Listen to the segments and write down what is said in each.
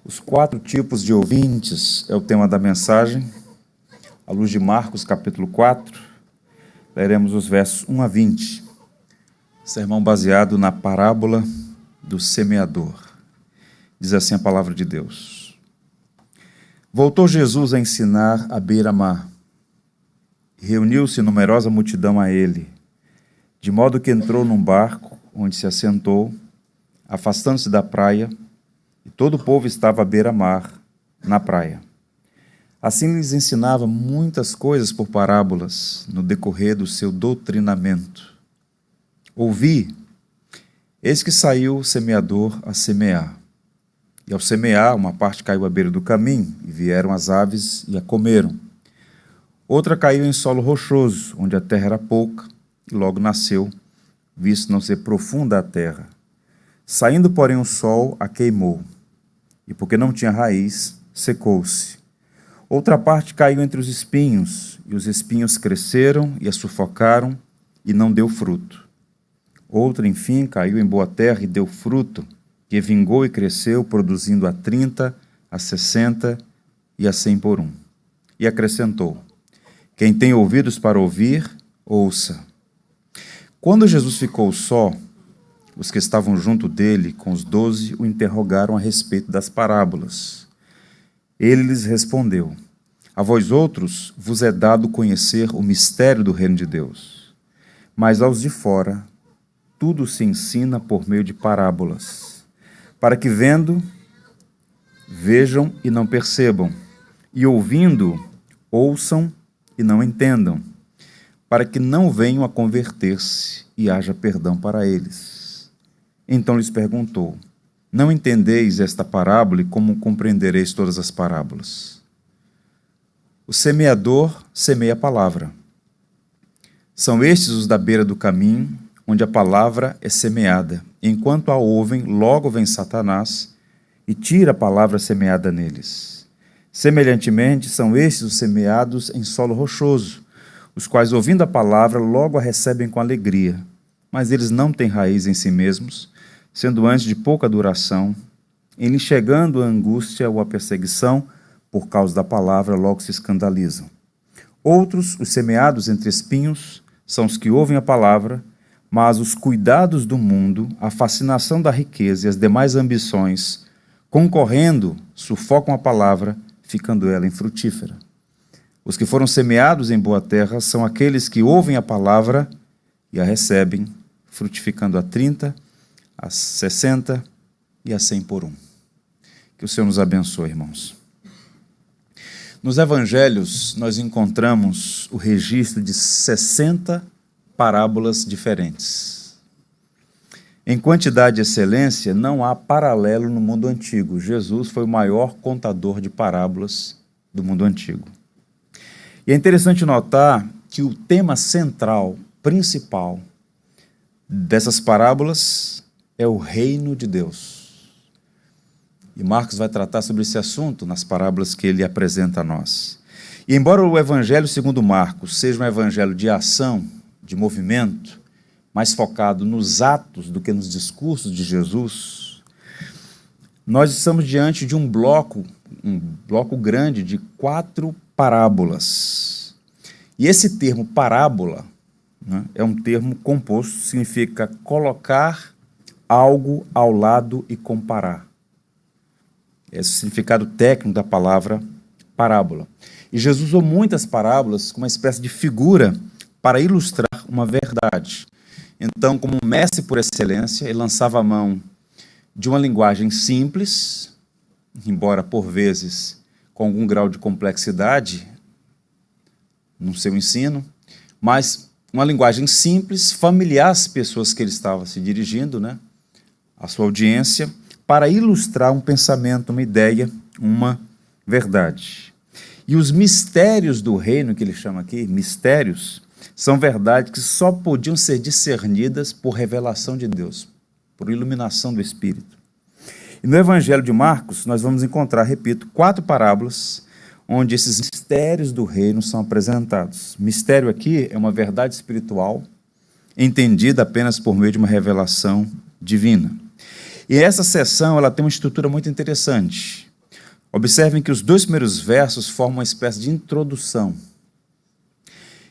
Os 4 tipos de ouvintes é o tema da mensagem. À luz de Marcos, capítulo 4, leremos os versos 1 a 20. Sermão baseado na parábola do semeador. Diz assim a palavra de Deus. Voltou Jesus a ensinar à beira-mar. Reuniu-se numerosa multidão a ele, de modo que entrou num barco, onde se assentou, afastando-se da praia, e todo o povo estava à beira-mar, na praia. Assim lhes ensinava muitas coisas por parábolas, no decorrer do seu doutrinamento. Ouvi, eis que saiu o semeador a semear. E ao semear, uma parte caiu à beira do caminho, e vieram as aves e a comeram. Outra caiu em solo rochoso, onde a terra era pouca, e logo nasceu, visto não ser profunda a terra. Saindo, porém, o sol a queimou, e porque não tinha raiz, secou-se. Outra parte caiu entre os espinhos, e os espinhos cresceram e a sufocaram, e não deu fruto. Outra, enfim, caiu em boa terra e deu fruto, que vingou e cresceu, produzindo a 30, a 60 e a 100 por um. E acrescentou: quem tem ouvidos para ouvir, ouça. Quando Jesus ficou só, os que estavam junto dele, com os 12, o interrogaram a respeito das parábolas. Ele lhes respondeu: a vós outros vos é dado conhecer o mistério do reino de Deus, mas aos de fora tudo se ensina por meio de parábolas, para que vendo, vejam e não percebam, e ouvindo, ouçam e não entendam, para que não venham a converter-se e haja perdão para eles. Então lhes perguntou: não entendeis esta parábola e como compreendereis todas as parábolas? O semeador semeia a palavra. São estes os da beira do caminho, onde a palavra é semeada. Enquanto a ouvem, logo vem Satanás e tira a palavra semeada neles. Semelhantemente, são estes os semeados em solo rochoso, os quais, ouvindo a palavra, logo a recebem com alegria. Mas eles não têm raiz em si mesmos, sendo antes de pouca duração. Em lhes chegando a angústia ou a perseguição, por causa da palavra, logo se escandalizam. Outros, os semeados entre espinhos, são os que ouvem a palavra, mas os cuidados do mundo, a fascinação da riqueza e as demais ambições, concorrendo, sufocam a palavra, ficando ela infrutífera. Os que foram semeados em boa terra são aqueles que ouvem a palavra e a recebem, frutificando a 30, a 60 e a 100 por um. Que o Senhor nos abençoe, irmãos. Nos evangelhos, nós encontramos o registro de 60 parábolas diferentes. Em quantidade e excelência, não há paralelo no mundo antigo. Jesus foi o maior contador de parábolas do mundo antigo. E é interessante notar que o tema central, principal, dessas parábolas é o reino de Deus. E Marcos vai tratar sobre esse assunto nas parábolas que ele apresenta a nós. E embora o evangelho segundo Marcos seja um evangelho de ação, de movimento, mais focado nos atos do que nos discursos de Jesus, nós estamos diante de um bloco grande de 4 parábolas. E esse termo parábola, né, é um termo composto, significa colocar algo ao lado e comparar. Esse é o significado técnico da palavra parábola. E Jesus usou muitas parábolas como uma espécie de figura para ilustrar uma verdade. Então, como mestre por excelência, ele lançava a mão de uma linguagem simples, embora por vezes com algum grau de complexidade no seu ensino, mas uma linguagem simples, familiar às pessoas que ele estava se dirigindo, né, à sua audiência, para ilustrar um pensamento, uma ideia, uma verdade. E os mistérios do reino, que ele chama aqui, mistérios, são verdades que só podiam ser discernidas por revelação de Deus, por iluminação do Espírito. E no Evangelho de Marcos, nós vamos encontrar, repito, 4 parábolas, onde esses mistérios do reino são apresentados. Mistério aqui é uma verdade espiritual, entendida apenas por meio de uma revelação divina. E essa sessão ela tem uma estrutura muito interessante. Observem que os dois primeiros versos formam uma espécie de introdução.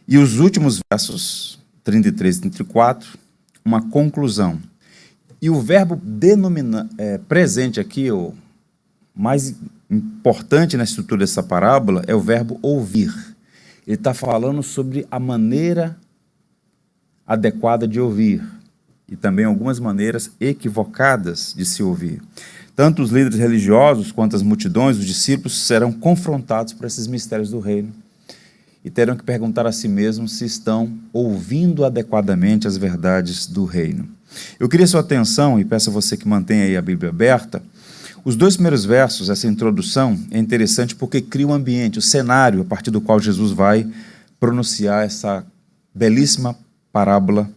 E os últimos versos, 33 e 34, uma conclusão. E o verbo presente aqui, o mais importante na estrutura dessa parábola, é o verbo ouvir. Ele está falando sobre a maneira adequada de ouvir e também algumas maneiras equivocadas de se ouvir. Tanto os líderes religiosos quanto as multidões, os discípulos, serão confrontados por esses mistérios do reino e terão que perguntar a si mesmos se estão ouvindo adequadamente as verdades do reino. Eu queria sua atenção, e peço a você que mantenha aí a Bíblia aberta. Os dois primeiros versos, essa introdução, é interessante porque cria um ambiente, o cenário a partir do qual Jesus vai pronunciar essa belíssima parábola,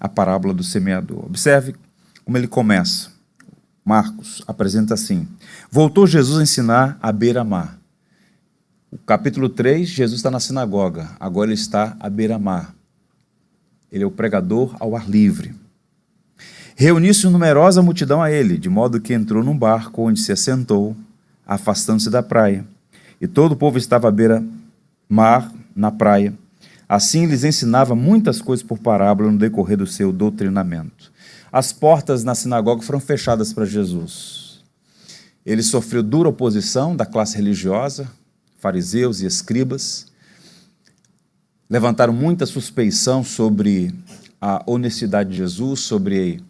a parábola do semeador. Observe como ele começa. Marcos apresenta assim: voltou Jesus a ensinar à beira-mar. O capítulo 3, Jesus está na sinagoga, agora ele está à beira-mar. Ele é o pregador ao ar livre. Reuniu-se numerosa multidão a ele, de modo que entrou num barco onde se assentou, afastando-se da praia. E todo o povo estava à beira-mar, na praia. Assim lhes ensinava muitas coisas por parábola no decorrer do seu doutrinamento. As portas na sinagoga foram fechadas para Jesus. Ele sofreu dura oposição da classe religiosa, fariseus e escribas. Levantaram muita suspeição sobre a honestidade de Jesus, sobre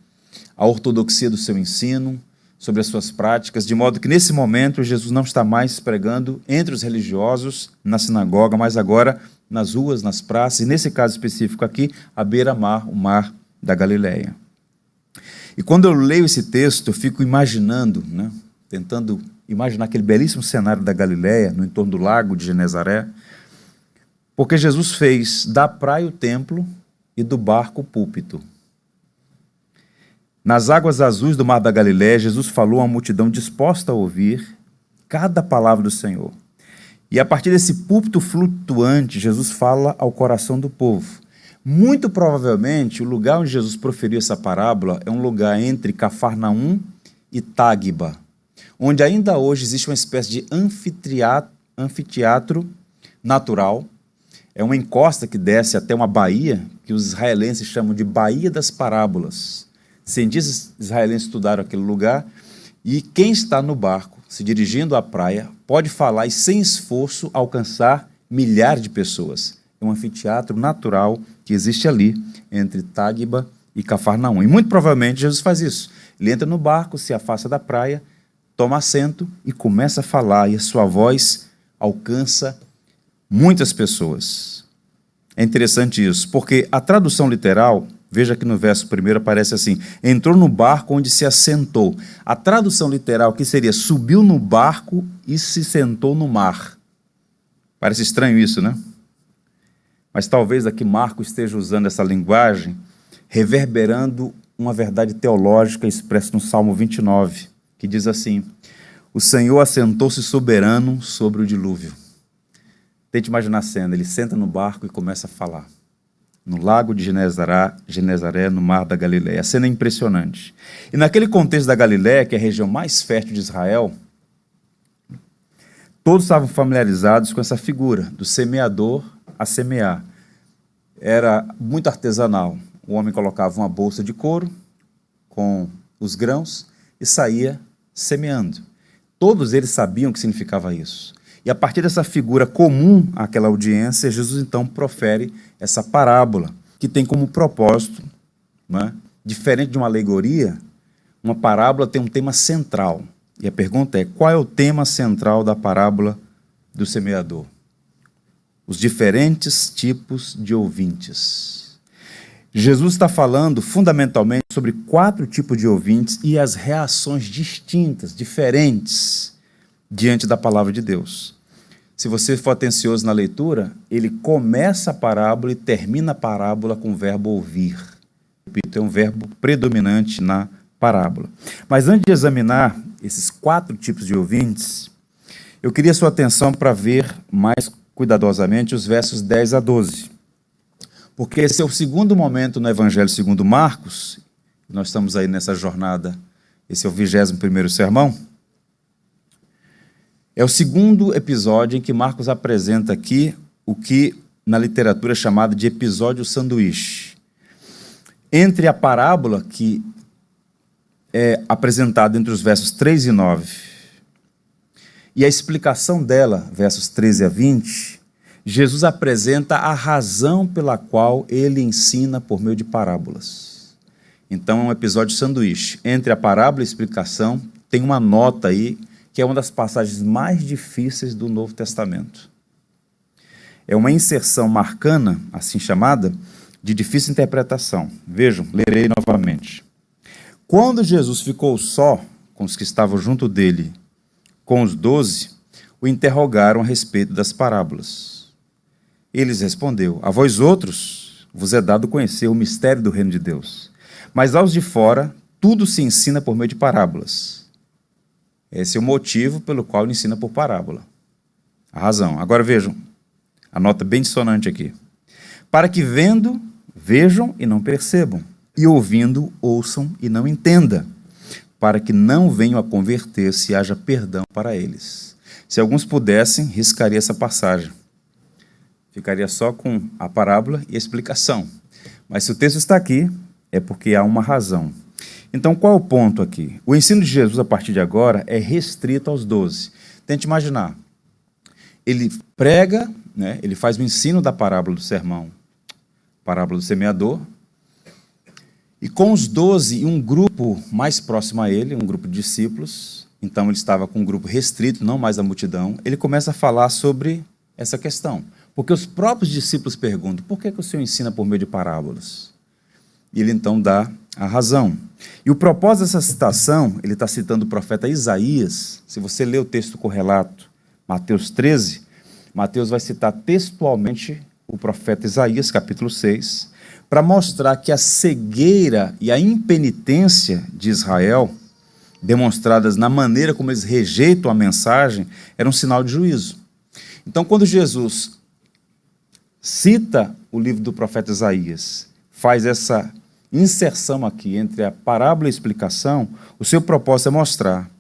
a ortodoxia do seu ensino, sobre as suas práticas, de modo que nesse momento Jesus não está mais pregando entre os religiosos na sinagoga, mas agora nas ruas, nas praças, e nesse caso específico aqui, à beira-mar, o mar da Galileia. E quando eu leio esse texto, eu fico imaginando, tentando imaginar aquele belíssimo cenário da Galileia, no entorno do lago de Genezaré, porque Jesus fez da praia o templo e do barco o púlpito. Nas águas azuis do mar da Galileia, Jesus falou a uma multidão disposta a ouvir cada palavra do Senhor. E a partir desse púlpito flutuante, Jesus fala ao coração do povo. Muito provavelmente, o lugar onde Jesus proferiu essa parábola é um lugar entre Cafarnaum e Tágiba, onde ainda hoje existe uma espécie de anfiteatro natural. É uma encosta que desce até uma baía, que os israelenses chamam de Baía das Parábolas. Cientistas israelenses estudaram aquele lugar, e quem está no barco, se dirigindo à praia, pode falar e, sem esforço, alcançar milhares de pessoas. É um anfiteatro natural que existe ali, entre Tágiba e Cafarnaum. E muito provavelmente Jesus faz isso. Ele entra no barco, se afasta da praia, toma assento e começa a falar, e a sua voz alcança muitas pessoas. É interessante isso, porque a tradução literal, veja que no verso 1 aparece assim: entrou no barco onde se assentou. A tradução literal que seria: subiu no barco e se sentou no mar. Parece estranho isso, né? Mas talvez aqui Marcos esteja usando essa linguagem, reverberando uma verdade teológica expressa no Salmo 29, que diz assim: o Senhor assentou-se soberano sobre o dilúvio. Tente imaginar a cena, ele senta no barco e começa a falar. No lago de Genezaré, no mar da Galileia. A cena é impressionante. E naquele contexto da Galileia, que é a região mais fértil de Israel, todos estavam familiarizados com essa figura do semeador a semear. Era muito artesanal. O homem colocava uma bolsa de couro com os grãos e saía semeando. Todos eles sabiam o que significava isso. E a partir dessa figura comum àquela audiência, Jesus então profere essa parábola, que tem como propósito, diferente de uma alegoria, uma parábola tem um tema central. E a pergunta é: qual é o tema central da parábola do semeador? Os diferentes tipos de ouvintes. Jesus está falando fundamentalmente sobre 4 tipos de ouvintes e as reações distintas, diferentes, diante da palavra de Deus. Se você for atencioso na leitura, ele começa a parábola e termina a parábola com o verbo ouvir. Repito, é um verbo predominante na parábola. Mas antes de examinar esses 4 tipos de ouvintes, eu queria sua atenção para ver mais cuidadosamente os versos 10 a 12. Porque esse é o segundo momento no Evangelho segundo Marcos. Nós estamos aí nessa jornada, esse é o 21º sermão. É o segundo episódio em que Marcos apresenta aqui o que na literatura é chamado de episódio sanduíche. Entre a parábola que é apresentada entre os versos 3 e 9 e a explicação dela, versos 13 a 20, Jesus apresenta a razão pela qual ele ensina por meio de parábolas. Então é um episódio sanduíche. Entre a parábola e a explicação, tem uma nota aí, que é uma das passagens mais difíceis do Novo Testamento. É uma inserção marcana, assim chamada, de difícil interpretação. Vejam, lerei novamente. Quando Jesus ficou só com os que estavam junto dele, com os 12, o interrogaram a respeito das parábolas. Ele lhes respondeu: a vós outros vos é dado conhecer o mistério do reino de Deus, mas aos de fora tudo se ensina por meio de parábolas. Esse é o motivo pelo qual ele ensina por parábola. A razão. Agora vejam, a nota bem dissonante aqui. Para que vendo, vejam e não percebam, e ouvindo, ouçam e não entendam, para que não venham a converter-se e haja perdão para eles. Se alguns pudessem, riscaria essa passagem. Ficaria só com a parábola e a explicação. Mas se o texto está aqui, é porque há uma razão. Então, qual é o ponto aqui? O ensino de Jesus, a partir de agora, é restrito aos 12. Tente imaginar. Ele prega, né, ele faz o ensino da parábola do sermão, parábola do semeador, e com os 12 e um grupo mais próximo a ele, um grupo de discípulos, então ele estava com um grupo restrito, não mais a multidão, ele começa a falar sobre essa questão. Porque os próprios discípulos perguntam: por que o Senhor ensina por meio de parábolas? E ele então dá a razão. E o propósito dessa citação, ele está citando o profeta Isaías. Se você ler o texto correlato, Mateus 13, Mateus vai citar textualmente o profeta Isaías, capítulo 6, para mostrar que a cegueira e a impenitência de Israel, demonstradas na maneira como eles rejeitam a mensagem, era um sinal de juízo. Então, quando Jesus cita o livro do profeta Isaías, faz essa inserção aqui entre a parábola e a explicação, o seu propósito é mostrar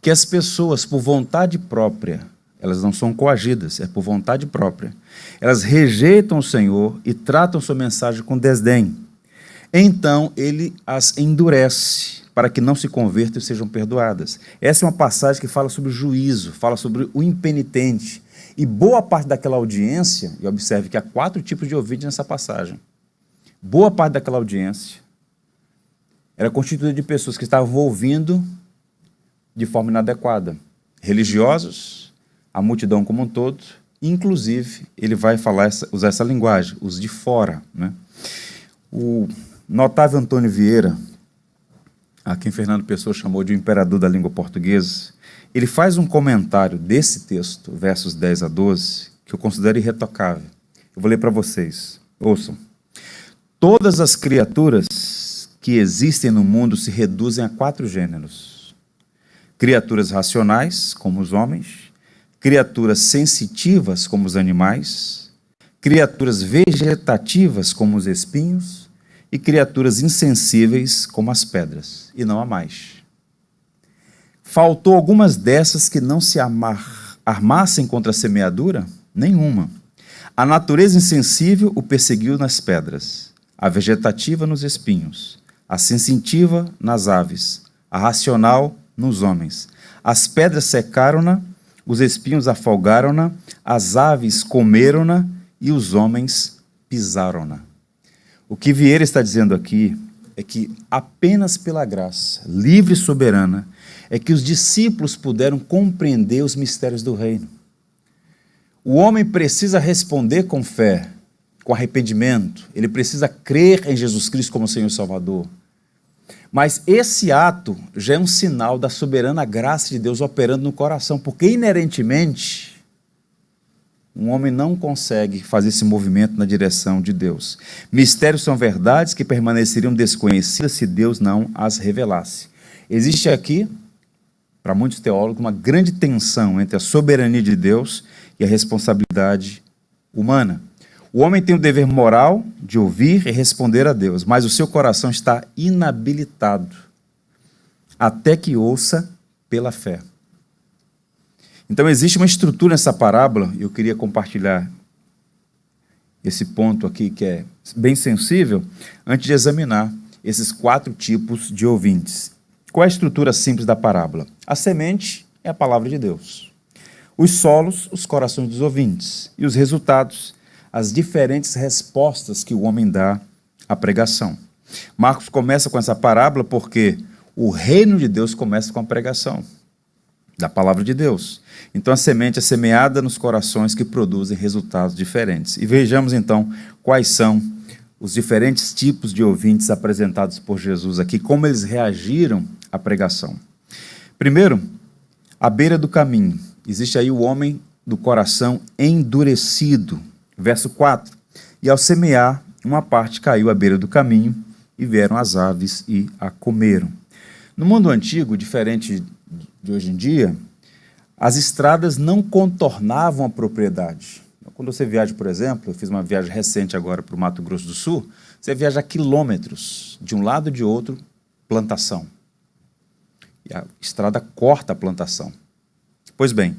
que as pessoas, por vontade própria, elas não são coagidas, é por vontade própria, elas rejeitam o Senhor e tratam sua mensagem com desdém. Então, ele as endurece para que não se convertam e sejam perdoadas. Essa é uma passagem que fala sobre o juízo, fala sobre o impenitente. E boa parte daquela audiência, e observe que há 4 tipos de ouvintes nessa passagem, boa parte daquela audiência era constituída de pessoas que estavam ouvindo de forma inadequada. Religiosos, a multidão como um todo, inclusive, ele vai usar essa linguagem, os de fora, né? O notável Antônio Vieira, a quem Fernando Pessoa chamou de o imperador da língua portuguesa, ele faz um comentário desse texto, versos 10 a 12, que eu considero irretocável. Eu vou ler para vocês. Ouçam. Todas as criaturas que existem no mundo se reduzem a 4 gêneros. Criaturas racionais, como os homens, criaturas sensitivas, como os animais, criaturas vegetativas, como os espinhos, e criaturas insensíveis, como as pedras, e não há mais. Faltou algumas dessas que não se armassem contra a semeadura? Nenhuma. A natureza insensível o perseguiu nas pedras, a vegetativa nos espinhos, a sensitiva nas aves, a racional nos homens. As pedras secaram-na, os espinhos afogaram-na, as aves comeram-na e os homens pisaram-na. O que Vieira está dizendo aqui é que apenas pela graça livre e soberana é que os discípulos puderam compreender os mistérios do reino. O homem precisa responder com fé, com arrependimento, ele precisa crer em Jesus Cristo como Senhor e Salvador. Mas esse ato já é um sinal da soberana graça de Deus operando no coração, porque inerentemente um homem não consegue fazer esse movimento na direção de Deus. Mistérios são verdades que permaneceriam desconhecidas se Deus não as revelasse. Existe aqui, para muitos teólogos, uma grande tensão entre a soberania de Deus e a responsabilidade humana. O homem tem o dever moral de ouvir e responder a Deus, mas o seu coração está inabilitado até que ouça pela fé. Então existe uma estrutura nessa parábola, e eu queria compartilhar esse ponto aqui que é bem sensível, antes de examinar esses 4 tipos de ouvintes. Qual é a estrutura simples da parábola? A semente é a palavra de Deus. Os solos, os corações dos ouvintes. E os resultados, as diferentes respostas que o homem dá à pregação. Marcos começa com essa parábola porque o reino de Deus começa com a pregação da palavra de Deus. Então a semente é semeada nos corações que produzem resultados diferentes. E vejamos então quais são os diferentes tipos de ouvintes apresentados por Jesus aqui, como eles reagiram à pregação. Primeiro, à beira do caminho. Existe aí o homem do coração endurecido. Verso 4. E ao semear, uma parte caiu à beira do caminho, e vieram as aves e a comeram. No mundo antigo, diferente de hoje em dia, as estradas não contornavam a propriedade. Quando você viaja, por exemplo, eu fiz uma viagem recente agora para o Mato Grosso do Sul, você viaja quilômetros, de um lado e de outro, plantação. E a estrada corta a plantação. Pois bem,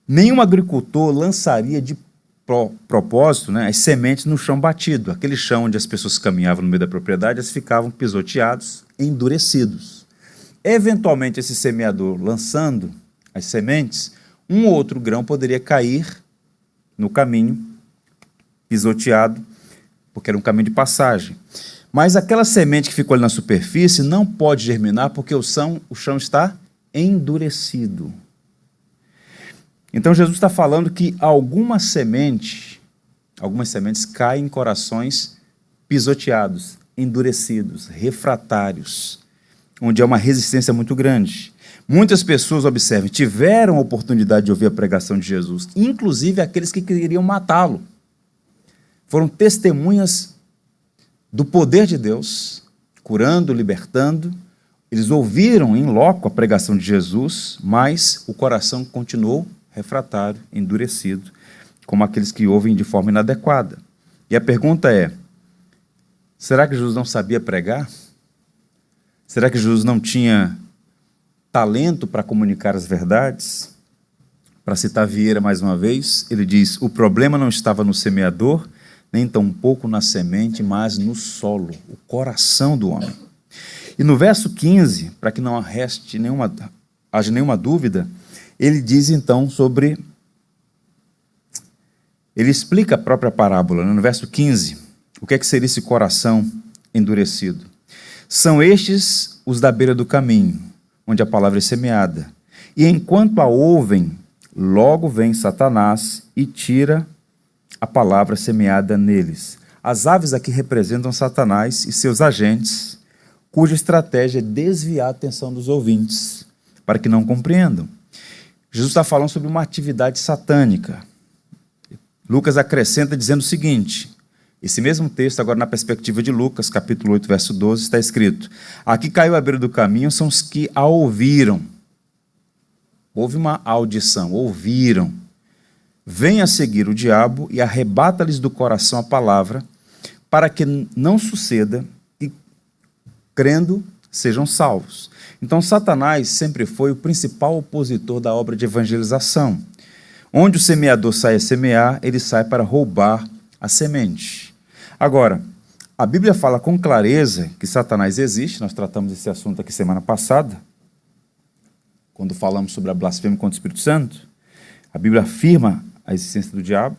nenhum agricultor lançaria de propósito, as sementes no chão batido. Aquele chão onde as pessoas caminhavam no meio da propriedade, eles ficavam pisoteados, endurecidos. Eventualmente, esse semeador lançando as sementes, um ou outro grão poderia cair no caminho, pisoteado, porque era um caminho de passagem. Mas aquela semente que ficou ali na superfície não pode germinar porque o chão está endurecido. Então Jesus está falando que algumas sementes caem em corações pisoteados, endurecidos, refratários, onde há uma resistência muito grande. Muitas pessoas, observem, tiveram a oportunidade de ouvir a pregação de Jesus, inclusive aqueles que queriam matá-lo. Foram testemunhas do poder de Deus, curando, libertando. Eles ouviram em loco a pregação de Jesus, mas o coração continuou refratário, endurecido, como aqueles que ouvem de forma inadequada. E a pergunta é, será que Jesus não sabia pregar? Será que Jesus não tinha talento para comunicar as verdades? Para citar Vieira mais uma vez, ele diz, o problema não estava no semeador, nem tampouco na semente, mas no solo, o coração do homem. E no verso 15, para que não haja nenhuma dúvida, ele diz então ele explica a própria parábola, no verso 15, o que seria esse coração endurecido. São estes os da beira do caminho, onde a palavra é semeada. E enquanto a ouvem, logo vem Satanás e tira a palavra semeada neles. As aves aqui representam Satanás e seus agentes, cuja estratégia é desviar a atenção dos ouvintes, para que não compreendam. Jesus está falando sobre uma atividade satânica. Lucas acrescenta dizendo o seguinte, esse mesmo texto, agora na perspectiva de Lucas, capítulo 8, verso 12, está escrito, aqui caiu à beira do caminho são os que a ouviram. Houve uma audição, ouviram. Vem a seguir o diabo e arrebata-lhes do coração a palavra, para que não suceda e, crendo, sejam salvos. Então, Satanás sempre foi o principal opositor da obra de evangelização. Onde o semeador sai a semear, ele sai para roubar a semente. Agora, a Bíblia fala com clareza que Satanás existe, nós tratamos esse assunto aqui semana passada, quando falamos sobre a blasfêmia contra o Espírito Santo. A Bíblia afirma a existência do diabo,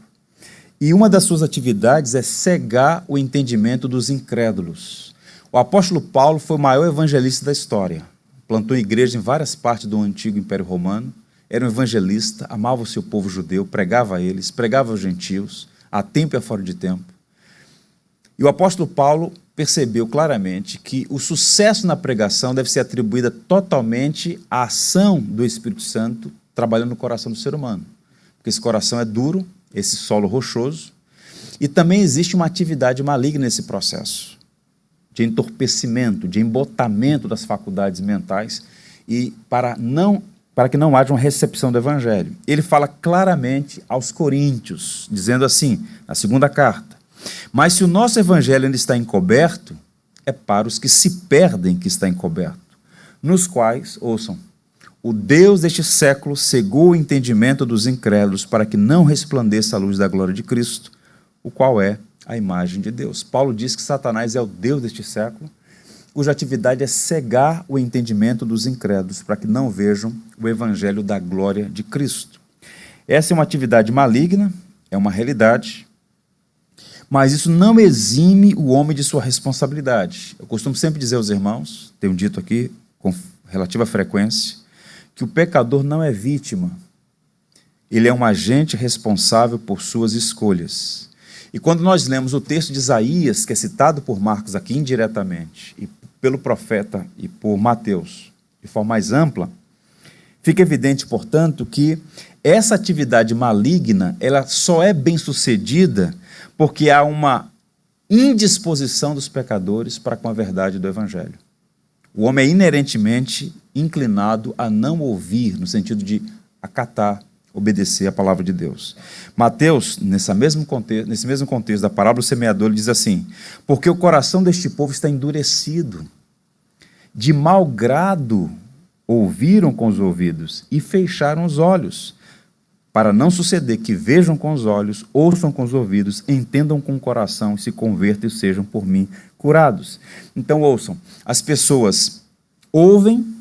e uma das suas atividades é cegar o entendimento dos incrédulos. O apóstolo Paulo foi o maior evangelista da história. Plantou igreja em várias partes do antigo Império Romano, era um evangelista, amava o seu povo judeu, pregava a eles, pregava aos gentios, a tempo e a fora de tempo. E o apóstolo Paulo percebeu claramente que o sucesso na pregação deve ser atribuído totalmente à ação do Espírito Santo trabalhando no coração do ser humano. Porque esse coração é duro, esse solo rochoso, e também existe uma atividade maligna nesse processo, de entorpecimento, de embotamento das faculdades mentais, e para que não haja uma recepção do Evangelho. Ele fala claramente aos Coríntios, dizendo assim, na segunda carta, mas se o nosso Evangelho ainda está encoberto, é para os que se perdem que está encoberto, nos quais, ouçam, o Deus deste século cegou o entendimento dos incrédulos para que não resplandeça a luz da glória de Cristo, o qual é a imagem de Deus. Paulo diz que Satanás é o Deus deste século, cuja atividade é cegar o entendimento dos incrédulos para que não vejam o evangelho da glória de Cristo. Essa é uma atividade maligna, é uma realidade, mas isso não exime o homem de sua responsabilidade. Eu costumo sempre dizer aos irmãos, tenho dito aqui com relativa frequência, que o pecador não é vítima, ele é um agente responsável por suas escolhas. E quando nós lemos o texto de Isaías, que é citado por Marcos aqui indiretamente, e pelo profeta e por Mateus, de forma mais ampla, fica evidente, portanto, que essa atividade maligna, ela só é bem-sucedida porque há uma indisposição dos pecadores para com a verdade do Evangelho. O homem é inerentemente inclinado a não ouvir, no sentido de acatar, obedecer a palavra de Deus. Mateus, nesse mesmo contexto da parábola do semeador, ele diz assim: porque o coração deste povo está endurecido, de mau grado ouviram com os ouvidos e fecharam os olhos, para não suceder que vejam com os olhos, ouçam com os ouvidos, entendam com o coração e se convertam e sejam por mim curados. Então ouçam, as pessoas ouvem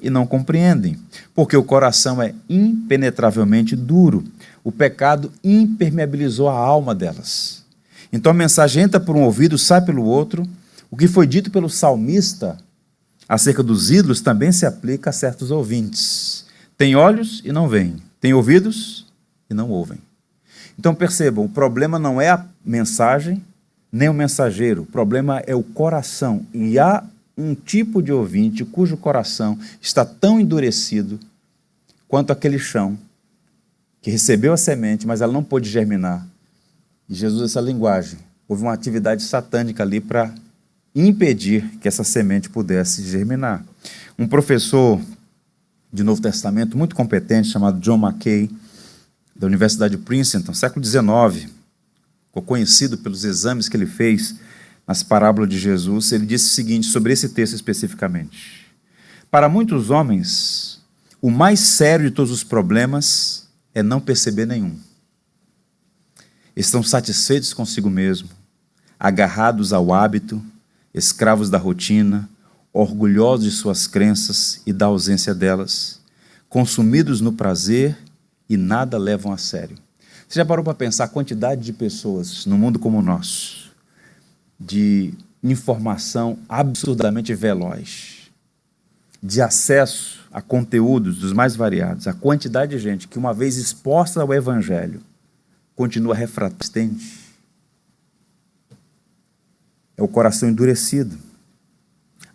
e não compreendem, porque o coração é impenetravelmente duro, o pecado impermeabilizou a alma delas. Então a mensagem entra por um ouvido, sai pelo outro. O que foi dito pelo salmista acerca dos ídolos também se aplica a certos ouvintes. Tem olhos e não veem, tem ouvidos e não ouvem. Então percebam, o problema não é a mensagem, nem o mensageiro, o problema é o coração. E há um tipo de ouvinte cujo coração está tão endurecido quanto aquele chão que recebeu a semente, mas ela não pôde germinar. E Jesus usa essa linguagem. Houve uma atividade satânica ali para impedir que essa semente pudesse germinar. Um professor de Novo Testamento muito competente, chamado John Mackay, da Universidade de Princeton, século XIX, ficou conhecido pelos exames que ele fez nas parábolas de Jesus. Ele disse o seguinte sobre esse texto especificamente: para muitos homens, o mais sério de todos os problemas é não perceber nenhum. Estão satisfeitos consigo mesmo, agarrados ao hábito, escravos da rotina, orgulhosos de suas crenças e da ausência delas, consumidos no prazer e nada levam a sério. Você já parou para pensar a quantidade de pessoas no mundo como o nosso, de informação absurdamente veloz, de acesso a conteúdos dos mais variados, a quantidade de gente que, uma vez exposta ao Evangelho, continua refratente? É o coração endurecido.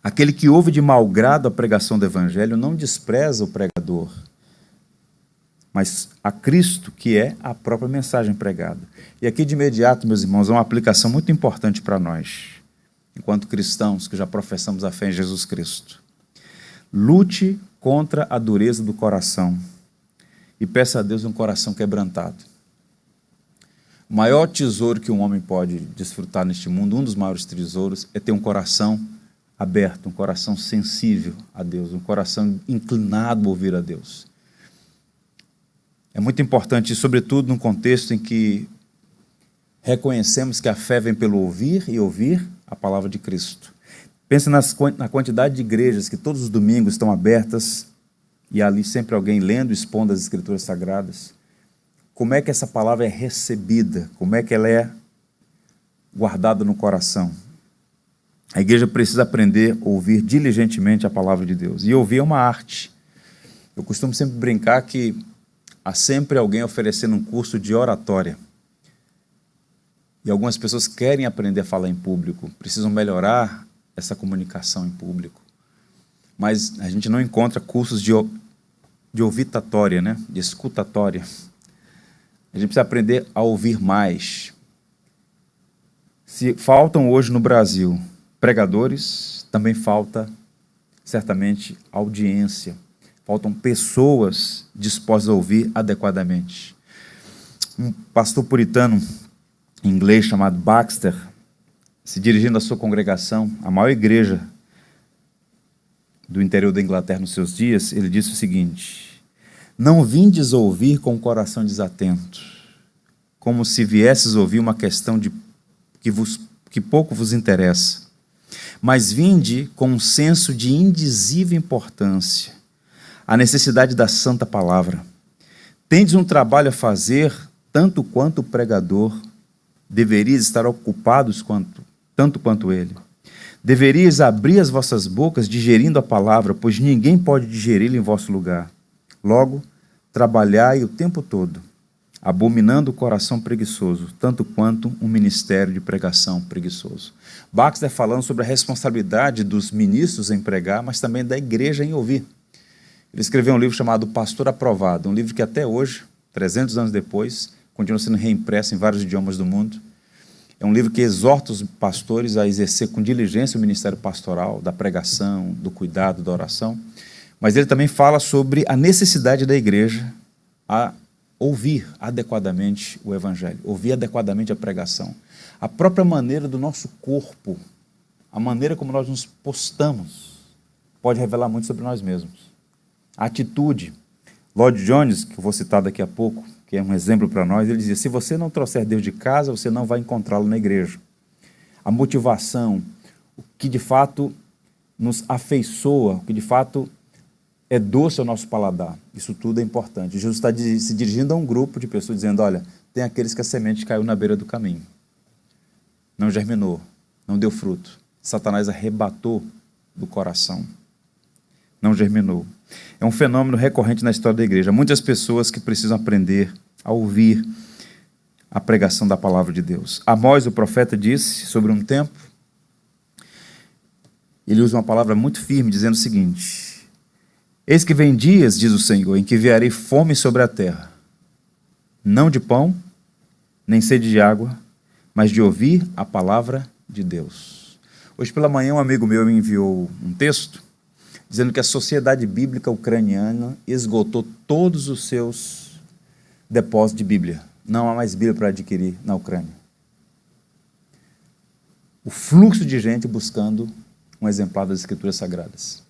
Aquele que ouve de mau grado a pregação do Evangelho não despreza o pregador, mas a Cristo, que é a própria mensagem pregada. E aqui de imediato, meus irmãos, é uma aplicação muito importante para nós, enquanto cristãos que já professamos a fé em Jesus Cristo. Lute contra a dureza do coração e peça a Deus um coração quebrantado. O maior tesouro que um homem pode desfrutar neste mundo, um dos maiores tesouros, é ter um coração aberto, um coração sensível a Deus, um coração inclinado a ouvir a Deus. É muito importante, sobretudo num contexto em que reconhecemos que a fé vem pelo ouvir e ouvir a palavra de Cristo. Pense na quantidade de igrejas que todos os domingos estão abertas e ali sempre alguém lendo e expondo as Escrituras Sagradas. Como é que essa palavra é recebida? Como é que ela é guardada no coração? A igreja precisa aprender a ouvir diligentemente a palavra de Deus. E ouvir é uma arte. Eu costumo sempre brincar que há sempre alguém oferecendo um curso de oratória. E algumas pessoas querem aprender a falar em público, precisam melhorar essa comunicação em público. Mas a gente não encontra cursos de ouvitatória, né? De escutatória. A gente precisa aprender a ouvir mais. Se faltam hoje no Brasil pregadores, também falta, certamente, audiência. Faltam pessoas dispostas a ouvir adequadamente. Um pastor puritano inglês chamado Baxter, se dirigindo à sua congregação, a maior igreja do interior da Inglaterra nos seus dias, ele disse o seguinte: não vindes ouvir com o coração desatento, como se viesses ouvir uma questão que pouco vos interessa, mas vinde com um senso de indizível importância, a necessidade da santa palavra. Tendes um trabalho a fazer, tanto quanto o pregador, deverias estar ocupados tanto quanto ele. Deverias abrir as vossas bocas digerindo a palavra, pois ninguém pode digeri-la em vosso lugar. Logo, trabalhai o tempo todo, abominando o coração preguiçoso, tanto quanto um ministério de pregação preguiçoso. Baxter falando sobre a responsabilidade dos ministros em pregar, mas também da igreja em ouvir. Ele escreveu um livro chamado Pastor Aprovado, um livro que até hoje, 300 anos depois, continua sendo reimpresso em vários idiomas do mundo. É um livro que exorta os pastores a exercer com diligência o ministério pastoral, da pregação, do cuidado, da oração. Mas ele também fala sobre a necessidade da igreja a ouvir adequadamente o evangelho, ouvir adequadamente a pregação. A própria maneira do nosso corpo, a maneira como nós nos postamos, pode revelar muito sobre nós mesmos. A atitude. Lloyd Jones, que eu vou citar daqui a pouco, que é um exemplo para nós, ele dizia: se você não trouxer Deus de casa, você não vai encontrá-lo na igreja. A motivação, o que de fato nos afeiçoa, o que de fato é doce ao nosso paladar, isso tudo é importante. Jesus está se dirigindo a um grupo de pessoas dizendo: olha, tem aqueles que a semente caiu na beira do caminho, não germinou, não deu fruto, Satanás arrebatou do coração, não germinou. É um fenômeno recorrente na história da igreja. Muitas pessoas que precisam aprender a ouvir a pregação da palavra de Deus. Amós, o profeta, disse sobre um tempo, ele usa uma palavra muito firme, dizendo o seguinte: eis que vem dias, diz o Senhor, em que enviarei fome sobre a terra, não de pão, nem sede de água, mas de ouvir a palavra de Deus. Hoje pela manhã um amigo meu me enviou um texto dizendo que a Sociedade Bíblica Ucraniana esgotou todos os seus depósitos de Bíblia. Não há mais Bíblia para adquirir na Ucrânia. O fluxo de gente buscando um exemplar das Escrituras Sagradas.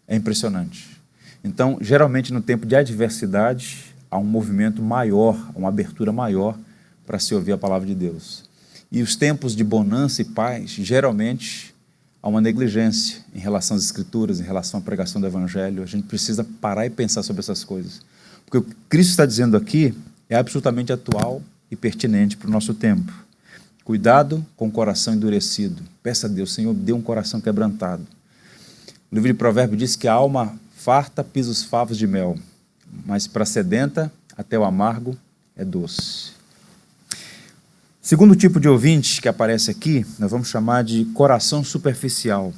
É impressionante. Então, geralmente no tempo de adversidade, há um movimento maior, uma abertura maior para se ouvir a palavra de Deus. E os tempos de bonança e paz, geralmente, há uma negligência em relação às Escrituras, em relação à pregação do Evangelho. A gente precisa parar e pensar sobre essas coisas. Porque o que Cristo está dizendo aqui é absolutamente atual e pertinente para o nosso tempo. Cuidado com o coração endurecido. Peça a Deus: Senhor, dê um coração quebrantado. O livro de Provérbios diz que a alma farta pisa os favos de mel, mas para a sedenta até o amargo é doce. Segundo tipo de ouvinte que aparece aqui, nós vamos chamar de coração superficial.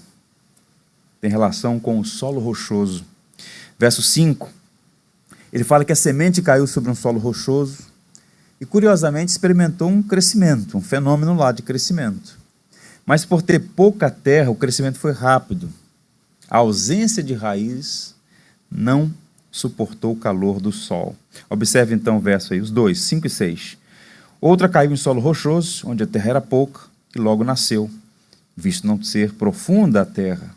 Tem relação com o solo rochoso. Verso 5, ele fala que a semente caiu sobre um solo rochoso e, curiosamente, experimentou um crescimento, um fenômeno lá de crescimento. Mas por ter pouca terra, o crescimento foi rápido. A ausência de raiz não suportou o calor do sol. Observe então o verso aí, os dois, 5 e 6. Outra caiu em solo rochoso, onde a terra era pouca, e logo nasceu, visto não ser profunda a terra.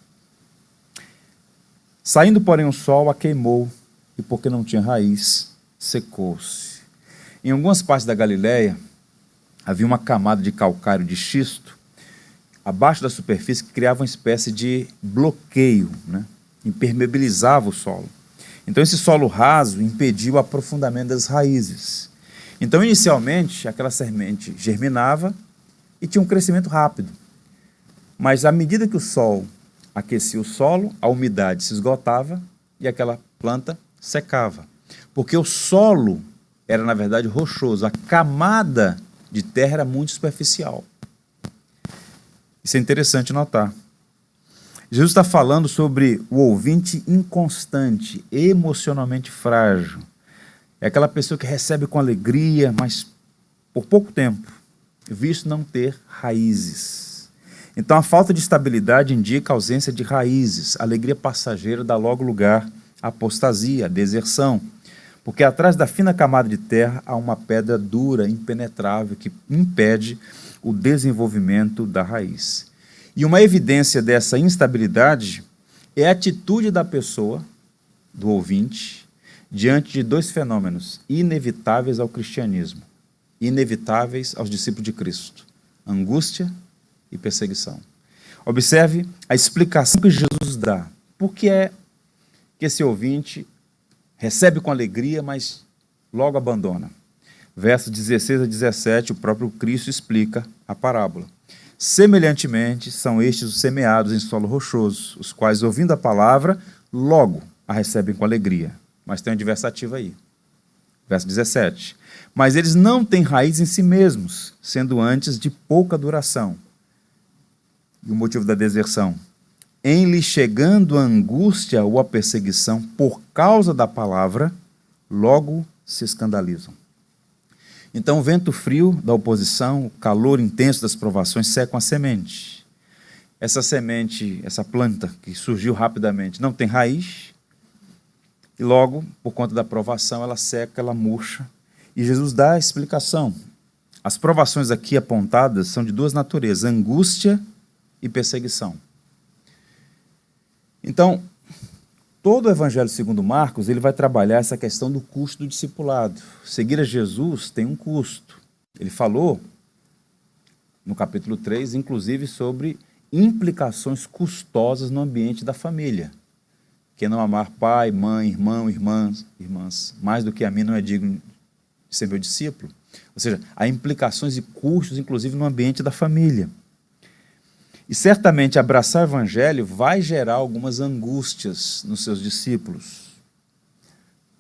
Saindo, porém, o sol a queimou, e porque não tinha raiz, secou-se. Em algumas partes da Galileia, havia uma camada de calcário de xisto, abaixo da superfície, que criava uma espécie de bloqueio, né? Impermeabilizava o solo. Então, esse solo raso impediu o aprofundamento das raízes. Então, inicialmente, aquela semente germinava e tinha um crescimento rápido. Mas, à medida que o sol aquecia o solo, a umidade se esgotava e aquela planta secava. Porque o solo era, na verdade, rochoso. A camada de terra era muito superficial. Isso é interessante notar. Jesus está falando sobre o ouvinte inconstante, emocionalmente frágil. É aquela pessoa que recebe com alegria, mas por pouco tempo, visto não ter raízes. Então, a falta de estabilidade indica a ausência de raízes. A alegria passageira dá logo lugar à apostasia, à deserção. Porque atrás da fina camada de terra há uma pedra dura, impenetrável, que impede o desenvolvimento da raiz. E uma evidência dessa instabilidade é a atitude da pessoa, do ouvinte, diante de dois fenômenos inevitáveis ao cristianismo, inevitáveis aos discípulos de Cristo: angústia e perseguição. Observe a explicação que Jesus dá. Por que é que esse ouvinte recebe com alegria, mas logo abandona? Versos 16 a 17, o próprio Cristo explica a parábola. Semelhantemente, são estes os semeados em solo rochoso, os quais, ouvindo a palavra, logo a recebem com alegria. Mas tem um adversativo aí. Verso 17. Mas eles não têm raiz em si mesmos, sendo antes de pouca duração. E o motivo da deserção? Em lhe chegando a angústia ou a perseguição por causa da palavra, logo se escandalizam. Então o vento frio da oposição, o calor intenso das provações secam a semente. Essa semente, essa planta que surgiu rapidamente, não tem raiz, e logo, por conta da provação, ela seca, ela murcha. E Jesus dá a explicação. As provações aqui apontadas são de duas naturezas: angústia e perseguição. Então, todo o Evangelho segundo Marcos, ele vai trabalhar essa questão do custo do discipulado. Seguir a Jesus tem um custo. Ele falou, no capítulo 3, inclusive, sobre implicações custosas no ambiente da família. Quem não amar pai, mãe, irmão, irmãs, mais do que a mim não é digno de ser meu discípulo. Ou seja, há implicações e custos, inclusive, no ambiente da família. E certamente abraçar o Evangelho vai gerar algumas angústias nos seus discípulos.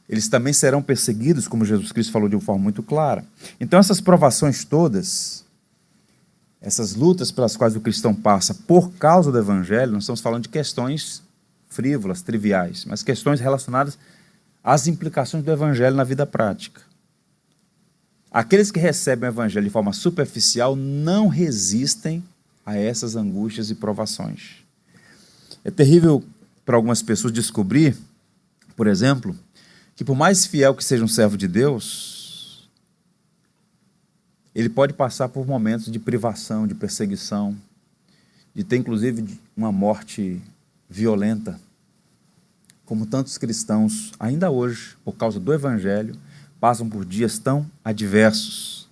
Eles também serão perseguidos, como Jesus Cristo falou de uma forma muito clara. Então essas provações todas, essas lutas pelas quais o cristão passa por causa do Evangelho, nós estamos falando de questões frívolas, triviais, mas questões relacionadas às implicações do Evangelho na vida prática. Aqueles que recebem o Evangelho de forma superficial não resistem a essas angústias e provações. É terrível para algumas pessoas descobrir, por exemplo, que por mais fiel que seja um servo de Deus, ele pode passar por momentos de privação, de perseguição, de ter inclusive uma morte violenta, como tantos cristãos, ainda hoje, por causa do Evangelho, passam por dias tão adversos.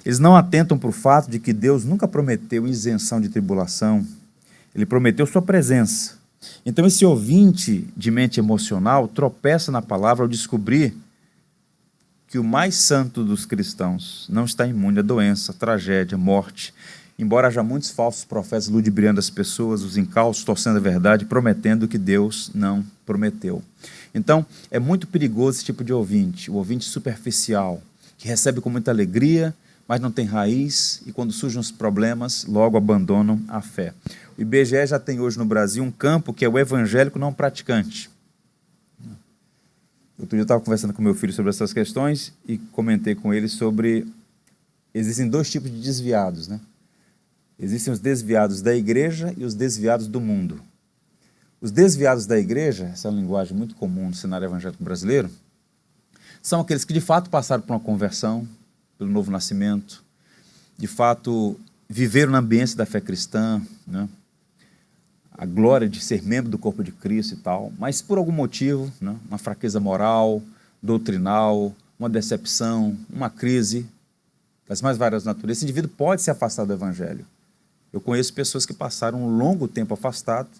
Eles não atentam para o fato de que Deus nunca prometeu isenção de tribulação. Ele prometeu sua presença. Então esse ouvinte de mente emocional tropeça na palavra ao descobrir que o mais santo dos cristãos não está imune à doença, tragédia, morte, embora haja muitos falsos profetas ludibriando as pessoas, os incautos, torcendo a verdade, prometendo que Deus não prometeu. Então é muito perigoso esse tipo de ouvinte, o ouvinte superficial, que recebe com muita alegria, mas não tem raiz, e quando surgem os problemas, logo abandonam a fé. O IBGE já tem hoje no Brasil um campo que é o evangélico não praticante. Outro dia eu estava conversando com meu filho sobre essas questões e comentei com ele sobre... Existem dois tipos de desviados, né? Existem os desviados da igreja e os desviados do mundo. Os desviados da igreja, essa é uma linguagem muito comum no cenário evangélico brasileiro, são aqueles que de fato passaram por uma conversão, pelo novo nascimento, de fato viveram na ambiência da fé cristã, né? A glória de ser membro do corpo de Cristo e tal, mas por algum motivo, né? Uma fraqueza moral, doutrinal, uma decepção, uma crise das mais várias naturezas, esse indivíduo pode se afastar do Evangelho. Eu conheço pessoas que passaram um longo tempo afastados,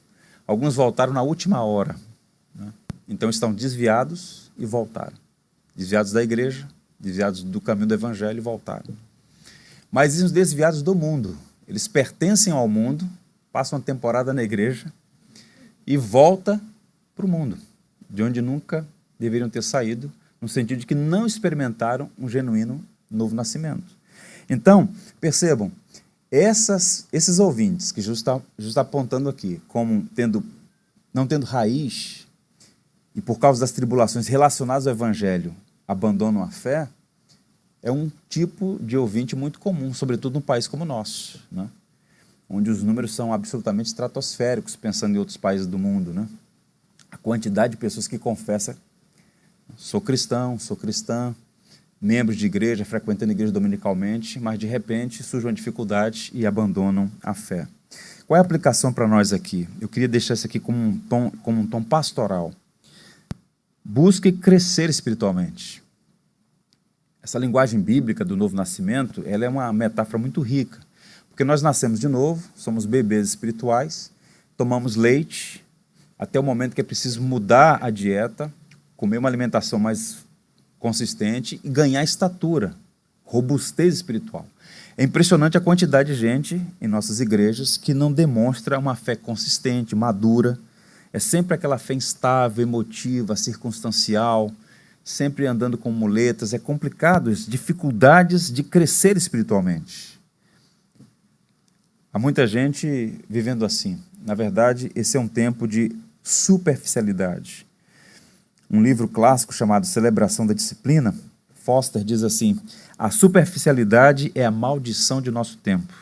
alguns voltaram na última hora, né? Então estão desviados e voltaram, desviados da igreja, desviados do caminho do Evangelho e voltaram. Mas existem os desviados do mundo. Eles pertencem ao mundo, passam uma temporada na igreja e voltam para o mundo, de onde nunca deveriam ter saído, no sentido de que não experimentaram um genuíno novo nascimento. Então, percebam, esses ouvintes que Jesus está apontando aqui, como não tendo raiz, e por causa das tribulações relacionadas ao Evangelho, abandonam a fé, é um tipo de ouvinte muito comum, sobretudo num país como o nosso, né? Onde os números são absolutamente estratosféricos, pensando em outros países do mundo, né? A quantidade de pessoas que confessam, sou cristão, sou cristã, membros de igreja, frequentando a igreja dominicalmente, mas de repente surge uma dificuldade e abandonam a fé. Qual é a aplicação para nós aqui? Eu queria deixar isso aqui como um tom pastoral. Busque crescer espiritualmente. Essa linguagem bíblica do novo nascimento, ela é uma metáfora muito rica, porque nós nascemos de novo, somos bebês espirituais, tomamos leite, até o momento que é preciso mudar a dieta, comer uma alimentação mais consistente e ganhar estatura, robustez espiritual. É impressionante a quantidade de gente em nossas igrejas que não demonstra uma fé consistente, madura. É sempre aquela fé instável, emotiva, circunstancial, sempre andando com muletas. É complicado, dificuldades de crescer espiritualmente. Há muita gente vivendo assim. Na verdade, esse é um tempo de superficialidade. Um livro clássico chamado Celebração da Disciplina, Foster diz assim: a superficialidade é a maldição de nosso tempo.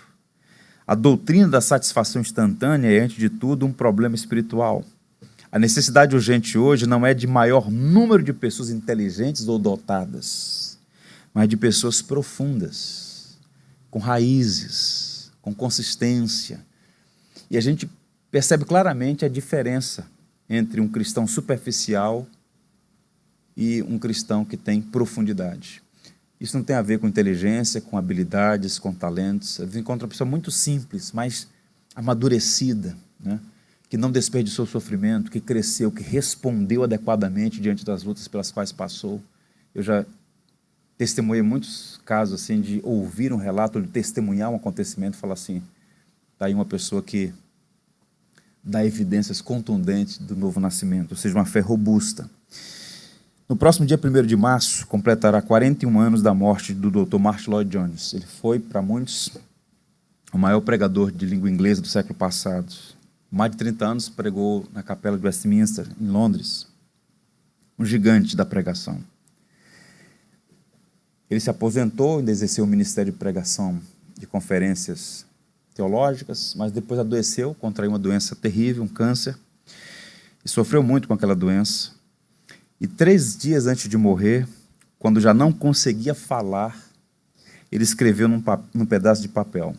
A doutrina da satisfação instantânea é, antes de tudo, um problema espiritual. A necessidade urgente hoje não é de maior número de pessoas inteligentes ou dotadas, mas de pessoas profundas, com raízes, com consistência. E a gente percebe claramente a diferença entre um cristão superficial e um cristão que tem profundidade. Isso não tem a ver com inteligência, com habilidades, com talentos. Você encontra uma pessoa muito simples, mas amadurecida, né? Que não desperdiçou o sofrimento, que cresceu, que respondeu adequadamente diante das lutas pelas quais passou. Eu já testemunhei muitos casos assim, de ouvir um relato, de testemunhar um acontecimento e falar assim: está aí uma pessoa que dá evidências contundentes do novo nascimento, ou seja, uma fé robusta. No próximo dia 1º de março, completará 41 anos da morte do Dr. Martyn Lloyd-Jones. Ele foi, para muitos, o maior pregador de língua inglesa do século passado. Mais de 30 anos pregou na Capela de Westminster, em Londres. Um gigante da pregação. Ele se aposentou, ainda exerceu o ministério de pregação de conferências teológicas, mas depois adoeceu, contraiu uma doença terrível, um câncer, e sofreu muito com aquela doença. E 3 dias antes de morrer, quando já não conseguia falar, ele escreveu num pedaço de papel: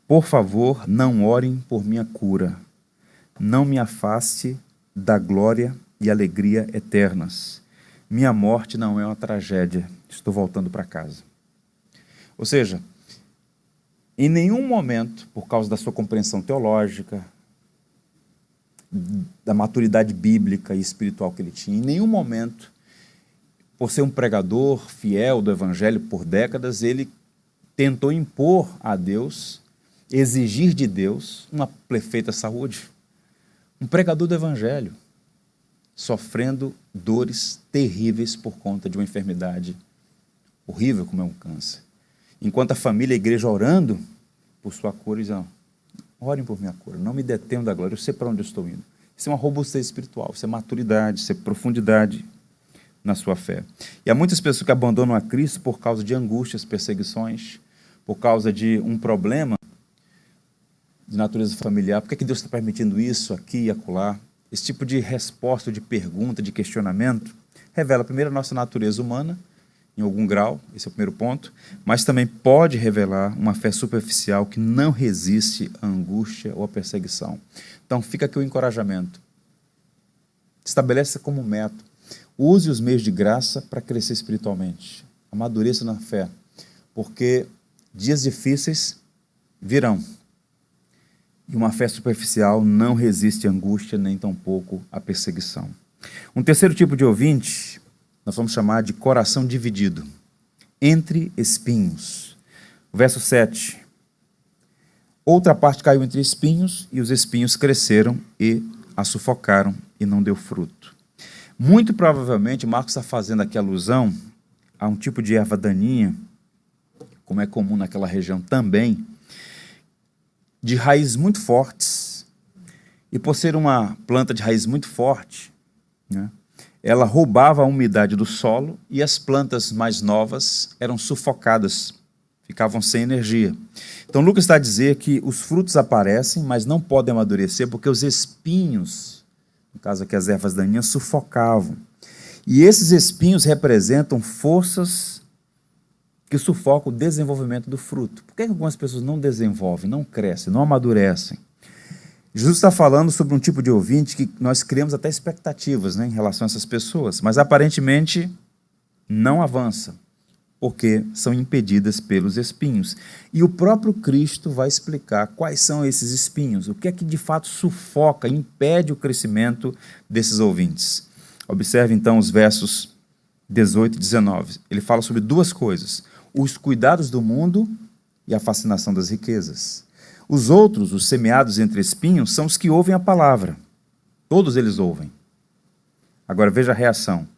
por favor, não orem por minha cura. Não me afaste da glória e alegria eternas. Minha morte não é uma tragédia. Estou voltando para casa. Ou seja, em nenhum momento, por causa da sua compreensão teológica, da maturidade bíblica e espiritual que ele tinha, em nenhum momento, por ser um pregador fiel do evangelho por décadas, ele tentou impor a Deus, exigir de Deus uma perfeita saúde. Um pregador do evangelho, sofrendo dores terríveis por conta de uma enfermidade horrível como é um câncer. Enquanto a família e a igreja orando por sua cura, eles dizem: orem por minha cura, não me detenham da glória, eu sei para onde eu estou indo. Isso é uma robustez espiritual, isso é maturidade, isso é profundidade na sua fé. E há muitas pessoas que abandonam a Cristo por causa de angústias, perseguições, por causa de um problema de natureza familiar. Por que Deus está permitindo isso aqui e acolá? Esse tipo de resposta, de pergunta, de questionamento, revela primeiro a nossa natureza humana, em algum grau, esse é o primeiro ponto, mas também pode revelar uma fé superficial que não resiste à angústia ou à perseguição. Então fica aqui o encorajamento. Estabeleça como meta. Use os meios de graça para crescer espiritualmente. Amadureça na fé, porque dias difíceis virão. E uma fé superficial não resiste à angústia, nem tampouco à perseguição. Um terceiro tipo de ouvinte, nós vamos chamar de coração dividido, entre espinhos. O verso 7. Outra parte caiu entre espinhos, e os espinhos cresceram e a sufocaram, e não deu fruto. Muito provavelmente, Marcos está fazendo aqui alusão a um tipo de erva daninha, como é comum naquela região também, de raízes muito fortes, e por ser uma planta de raiz muito forte, né, ela roubava a umidade do solo e as plantas mais novas eram sufocadas, ficavam sem energia. Então Lucas está a dizer que os frutos aparecem, mas não podem amadurecer porque os espinhos, no caso aqui as ervas daninhas, sufocavam. E esses espinhos representam forças que sufoca o desenvolvimento do fruto. Por que algumas pessoas não desenvolvem, não crescem, não amadurecem? Jesus está falando sobre um tipo de ouvinte que nós criamos até expectativas, né, em relação a essas pessoas, mas aparentemente não avança, porque são impedidas pelos espinhos. E o próprio Cristo vai explicar quais são esses espinhos, o que é que de fato sufoca, impede o crescimento desses ouvintes. Observe então os versos 18 e 19. Ele fala sobre duas coisas: os cuidados do mundo e a fascinação das riquezas. Os outros, os semeados entre espinhos, são os que ouvem a palavra. Todos eles ouvem. Agora veja a reação.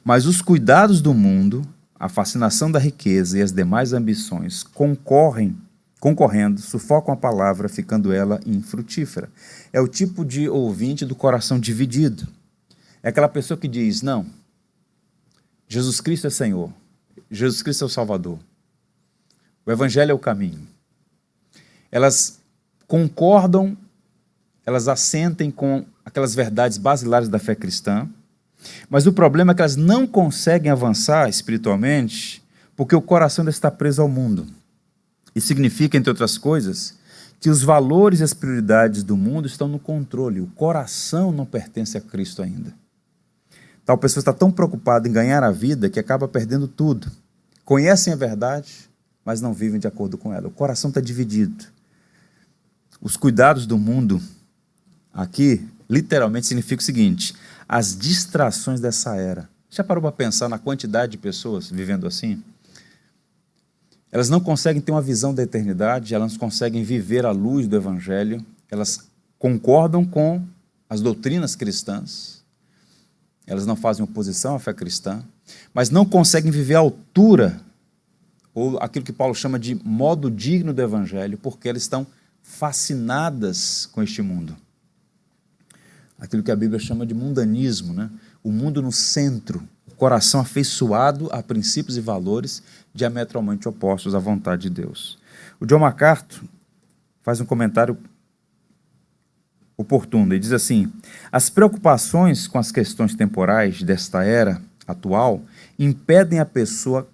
Mas os cuidados do mundo, a fascinação da riqueza e as demais ambições concorrendo, sufocam a palavra, ficando ela infrutífera. É o tipo de ouvinte do coração dividido. É aquela pessoa que diz: não, Jesus Cristo é Senhor, Jesus Cristo é o Salvador, o Evangelho é o caminho. Elas concordam, elas assentem com aquelas verdades basilares da fé cristã, mas o problema é que elas não conseguem avançar espiritualmente porque o coração ainda está preso ao mundo. Isso significa, entre outras coisas, que os valores e as prioridades do mundo estão no controle. O coração não pertence a Cristo ainda. Tal pessoa está tão preocupada em ganhar a vida que acaba perdendo tudo. Conhecem a verdade, mas não vivem de acordo com ela. O coração está dividido. Os cuidados do mundo aqui, literalmente, significa o seguinte: as distrações dessa era. Já parou para pensar na quantidade de pessoas vivendo assim? Elas não conseguem ter uma visão da eternidade, elas não conseguem viver à luz do Evangelho, elas concordam com as doutrinas cristãs, elas não fazem oposição à fé cristã, mas não conseguem viver à altura, ou aquilo que Paulo chama de modo digno do Evangelho, porque elas estão fascinadas com este mundo. Aquilo que a Bíblia chama de mundanismo, né? O mundo no centro, o coração afeiçoado a princípios e valores diametralmente opostos à vontade de Deus. O John MacArthur faz um comentário oportuno e diz assim: as preocupações com as questões temporais desta era atual impedem a pessoa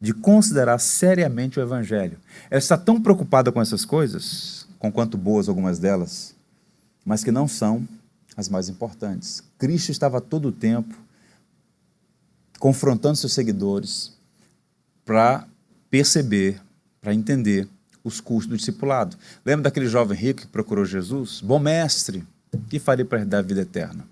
de considerar seriamente o Evangelho. Ela está tão preocupada com essas coisas, com quanto boas algumas delas, mas que não são as mais importantes. Cristo estava todo o tempo confrontando seus seguidores para perceber, para entender os custos do discipulado. Lembra daquele jovem rico que procurou Jesus? Bom mestre, o que farei para herdar a vida eterna?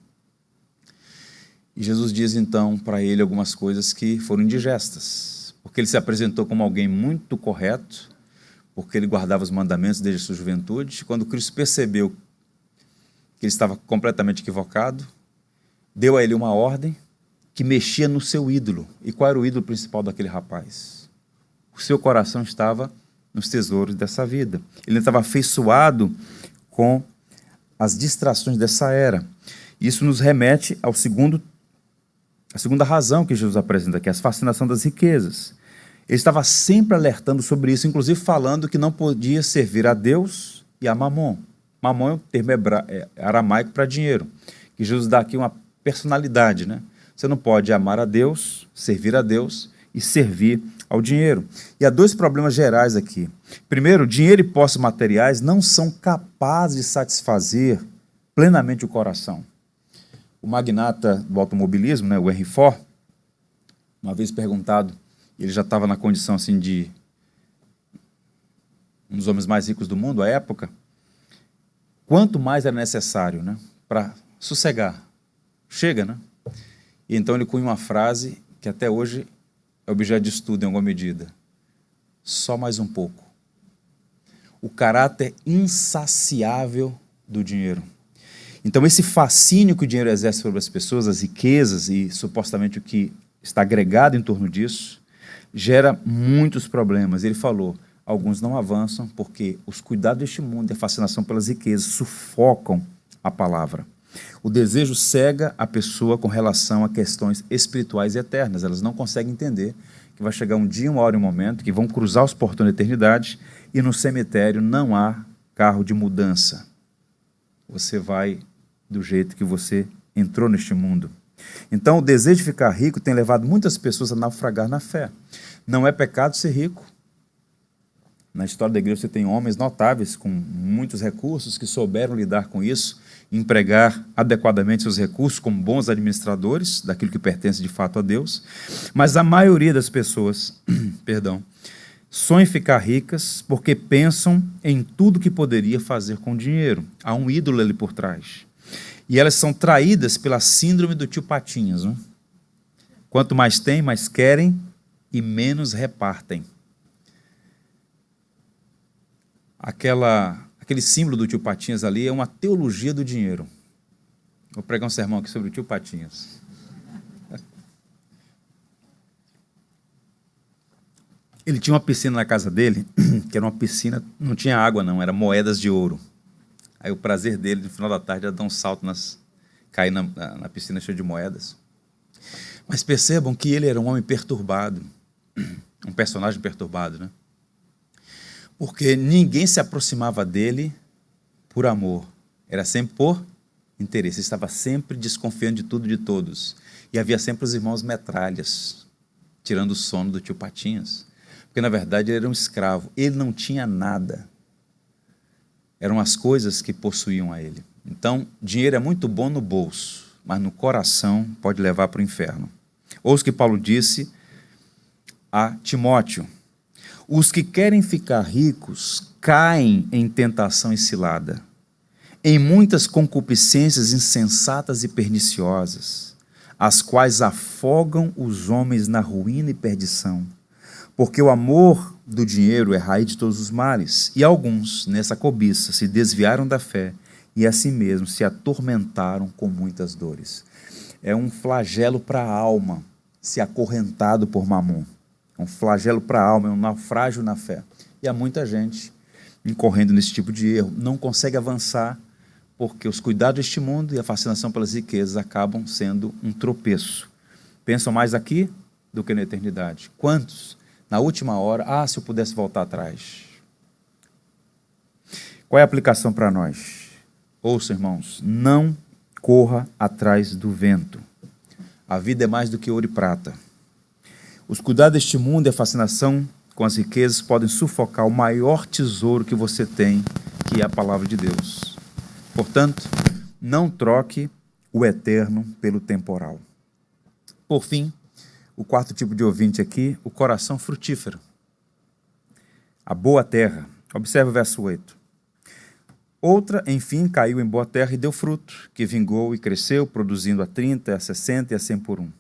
E Jesus diz então para ele algumas coisas que foram indigestas, porque ele se apresentou como alguém muito correto, porque ele guardava os mandamentos desde a sua juventude. Quando Cristo percebeu que ele estava completamente equivocado, deu a ele uma ordem que mexia no seu ídolo. E qual era o ídolo principal daquele rapaz? O seu coração estava nos tesouros dessa vida. Ele estava afeiçoado com as distrações dessa era. Isso nos remete à segunda razão que Jesus apresenta aqui, a fascinação das riquezas. Ele estava sempre alertando sobre isso, inclusive falando que não podia servir a Deus e a Mamon. Mamon é um termo aramaico para dinheiro, que Jesus dá aqui uma personalidade, né? Você não pode amar a Deus, servir a Deus e servir ao dinheiro. E há dois problemas gerais aqui. Primeiro, dinheiro e posses materiais não são capazes de satisfazer plenamente o coração. O magnata do automobilismo, né, o Henry Ford, uma vez perguntado, ele já estava na condição assim de um dos homens mais ricos do mundo à época, quanto mais era necessário, né, para sossegar. Chega, né? E então ele cunha uma frase que até hoje é objeto de estudo em alguma medida. Só mais um pouco. O caráter insaciável do dinheiro. Então esse fascínio que o dinheiro exerce sobre as pessoas, as riquezas e supostamente o que está agregado em torno disso, gera muitos problemas. Ele falou, alguns não avançam porque os cuidados deste mundo e a fascinação pelas riquezas sufocam a palavra. O desejo cega a pessoa com relação a questões espirituais e eternas. Elas não conseguem entender que vai chegar um dia, uma hora e um momento, que vão cruzar os portões da eternidade e no cemitério não há carro de mudança. Você vai do jeito que você entrou neste mundo. Então, o desejo de ficar rico tem levado muitas pessoas a naufragar na fé. Não é pecado ser rico. Na história da igreja você tem homens notáveis com muitos recursos que souberam lidar com isso, empregar adequadamente seus recursos como bons administradores daquilo que pertence de fato a Deus. Mas a maioria das pessoas, sonham em ficar ricas porque pensam em tudo que poderia fazer com dinheiro. Há um ídolo ali por trás. E elas são traídas pela síndrome do tio Patinhas, né? Quanto mais tem, mais querem e menos repartem. Aquele símbolo do tio Patinhas ali é uma teologia do dinheiro. Vou pregar um sermão aqui sobre o tio Patinhas. Ele tinha uma piscina na casa dele, que era uma piscina, não tinha água não, era moedas de ouro. Aí o prazer dele, no final da tarde, era dar um salto, cair na piscina cheia de moedas. Mas percebam que ele era um homem perturbado, um personagem perturbado, né? Porque ninguém se aproximava dele por amor, era sempre por interesse, ele estava sempre desconfiando de tudo e de todos. E havia sempre os irmãos metralhas, tirando o sono do tio Patinhas, porque na verdade ele era um escravo, ele não tinha nada, eram as coisas que possuíam a ele. Então, dinheiro é muito bom no bolso, mas no coração pode levar para o inferno. Ouça o que Paulo disse a Timóteo: os que querem ficar ricos caem em tentação e cilada, em muitas concupiscências insensatas e perniciosas, as quais afogam os homens na ruína e perdição. Porque o amor do dinheiro é raiz de todos os males, e alguns, nessa cobiça, se desviaram da fé e assim mesmo se atormentaram com muitas dores. É um flagelo para a alma, se acorrentado por mamon. É um flagelo para a alma, é um naufrágio na fé. E há muita gente incorrendo nesse tipo de erro, não consegue avançar, porque os cuidados deste mundo e a fascinação pelas riquezas acabam sendo um tropeço. Pensam mais aqui do que na eternidade. Quantos, na última hora, se eu pudesse voltar atrás? Qual é a aplicação para nós? Ouça, irmãos, não corra atrás do vento. A vida é mais do que ouro e prata. Os cuidados deste mundo e a fascinação com as riquezas podem sufocar o maior tesouro que você tem, que é a palavra de Deus. Portanto, não troque o eterno pelo temporal. Por fim, o quarto tipo de ouvinte aqui, o coração frutífero. A boa terra. Observe o verso 8. Outra, enfim, caiu em boa terra e deu fruto, que vingou e cresceu, produzindo a 30, a 60 e a 100 por um.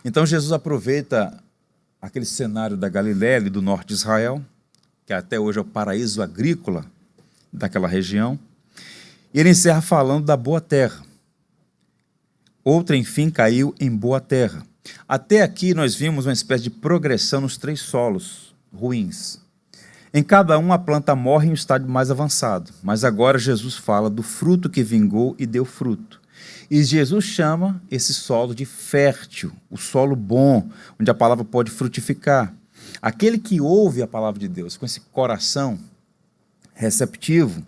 Então Jesus aproveita aquele cenário da Galiléia e do norte de Israel, que até hoje é o paraíso agrícola daquela região, e ele encerra falando da boa terra. Outra, enfim, caiu em boa terra. Até aqui nós vimos uma espécie de progressão nos 3 solos ruins. Em cada um a planta morre em um estágio mais avançado, mas agora Jesus fala do fruto que vingou e deu fruto. E Jesus chama esse solo de fértil, o solo bom, onde a palavra pode frutificar. Aquele que ouve a palavra de Deus com esse coração receptivo,